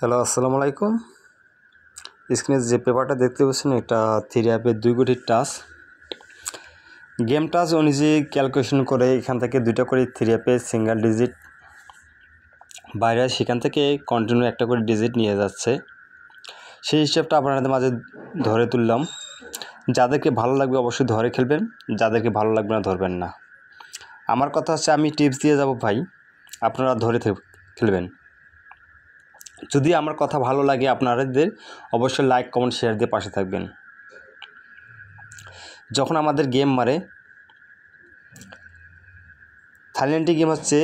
Hello, আসসালামু আলাইকুম। স্ক্রিনে যে পেপারটা দেখতে পাচ্ছেন এটা থ্রি অ্যাপের 2 কোটির টাচ গেম টাচ অনুযায়ী ক্যালকুলেশন করে এখান থেকে 2টা করে থ্রি অ্যাপের সিঙ্গেল ডিজিট বাইরে সেখান থেকে কন্টিনিউ একটা করে ডিজিট নিয়ে যাচ্ছে। সেই হিসাবটা আপনাদের মাঝে ধরে তুললাম। যাদেরকে ভালো লাগবে অবশ্যই ধরে খেলবেন, যাদেরকে ভালো লাগবে না ধরবেন না। আমার কথা হচ্ছে আমি টিপস দিয়ে যাব ভাই, আপনারা ধরে খেলবেন। যদি আমার কথা ভালো লাগে আপনাদের অবশ্যই লাইক কমেন্ট শেয়ার দিয়ে পাশে থাকবেন। যখন আমাদের গেম মারে থাইল্যান্ডের গেম হচ্ছে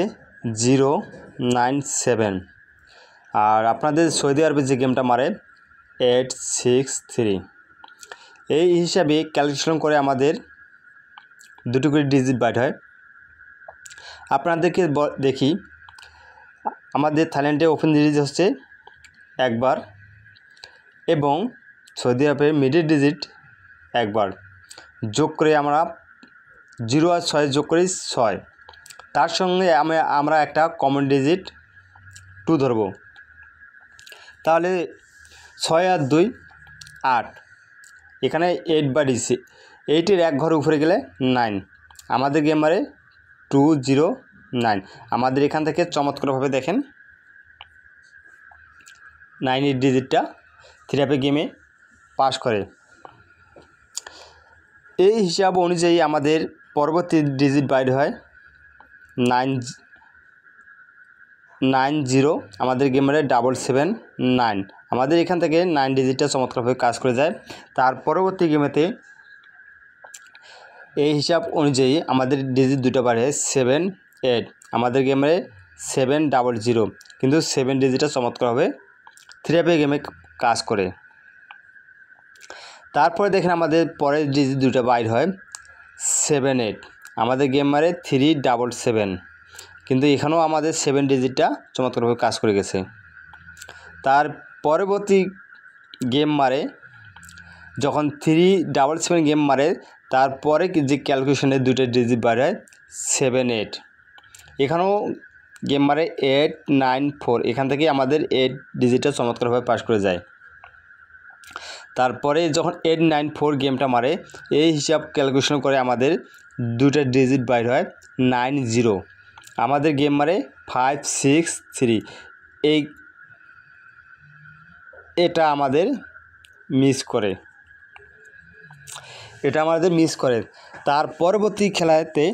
097 আর আপনাদের সৌদি আরবে যে গেমটা মারে 863। এই হিসাবে ক্যালকুলেশন করে আমাদের 2টো করে ডিজিট বাইট হয়। আপনাদেরকে দেখি আমাদের থাইল্যান্ডে ওপেন ডিজিট হচ্ছে একবার এবং সৌদি আরবের মিডল ডিজিট একবার, যোগ করে আমরা 0 আর 6 যোগ করি 6। তার সঙ্গে আমরা একটা কমন ডিজিট 2 ধরব, তাহলে 6 আর 2 8। এখানে 8 বা ডিসি 8-এর এক ঘর উপরে গেলে 9। আমাদের গেম মারে 209। আমাদের এখান থেকে চমৎকারভাবে দেখেন 9 ডিজিটটা থ্রি অ্যাপে গেমে পাস করে। এই হিসাব অনুযায়ী আমাদের পরবর্তী ডিজিট বাইর হয় 990। আমাদের গেমারে 779। আমাদের এখান থেকে 9 ডিজিটটা চমৎকারভাবে কাজ করে যায়। তার পরবর্তী গেমেতে এই হিসাব অনুযায়ী আমাদের ডিজিট 2টা বাড়ে 78। আমাদের গেমারে 700, কিন্তু 7 ডিজিটটা চমৎকারভাবে থ্রি অ্যাপে গেমে কাজ করে। তারপরে দেখেন আমাদের পরের ডিজিট 2টা বাইর হয় 78। আমাদের গেম মারে 377, কিন্তু এখানেও আমাদের 7 ডিজিটটা চমৎকারভাবে কাজ করে গেছে। তার পরবর্তী গেম মারে যখন 377 গেম মারে তারপরে যে ক্যালকুলেশনের 2টা ডিজিট বাইর হয় 78। এখানেও গেম মারে 894। এখান থেকে আমাদের 8 ডিজিটটা চমৎকারভাবে পাস করে যায়। তারপরে যখন 894 গেমটা মারে এই হিসাব ক্যালকুলেশন করে আমাদের 2টা ডিজিট বাইর হয় 90। আমাদের গেম মারে 563। এটা আমাদের মিস করে। তার পরবর্তী খেলাতে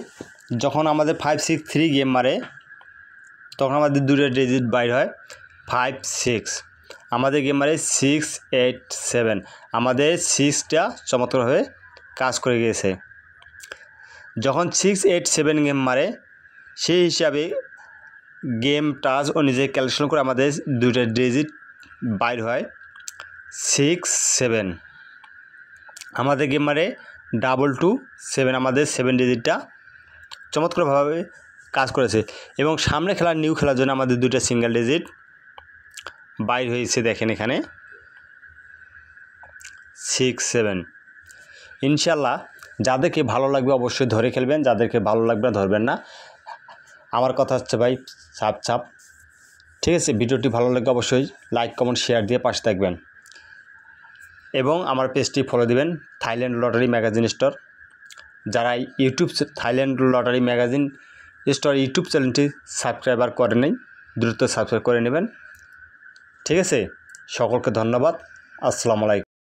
যখন আমাদের 563 গেম মারে তখন আমাদের 2টা ডিজিট বাইর হয় 56। আমাদের গেম মারে 687। আমাদের 6টা চমৎকারভাবে কাজ করে গিয়েছে। যখন 687 গেম মারে সেই হিসাবে গেম টাচ অনুযায়ী ক্যালকুলেশন করে আমাদের 2টা ডিজিট বাইর হয় 67। আমাদের গেম মারে 227। আমাদের 7 ডিজিটটা চমৎকারভাবে কাজ করেছে এবং সামনে খেলার নিউ খেলার জন্য আমাদের 2টা সিঙ্গেল ডিজিট বাইর হয়েছে। দেখেন এখানে 67। ইনশাল্লাহ যাদেরকে ভালো লাগবে অবশ্যই ধরে খেলবেন, যাদেরকে ভালো লাগবে না ধরবেন না। আমার কথা হচ্ছে ভাই ছাপ ঠিক আছে। ভিডিওটি ভালো লাগলে অবশ্যই লাইক কমেন্ট শেয়ার দিয়ে পাশে থাকবেন এবং আমার পেজটি ফলো দিবেন থাইল্যান্ড লটারি ম্যাগাজিন স্টোর। যারা Thailand lottery magazine store YouTube চ্যানেলটি সাবস্ক্রাইবার করে নেই দ্রুত সাবস্ক্রাইব করে নেবেন। ঠিক আছে, সকলকে ধন্যবাদ। আসসালামু আলাইকুম।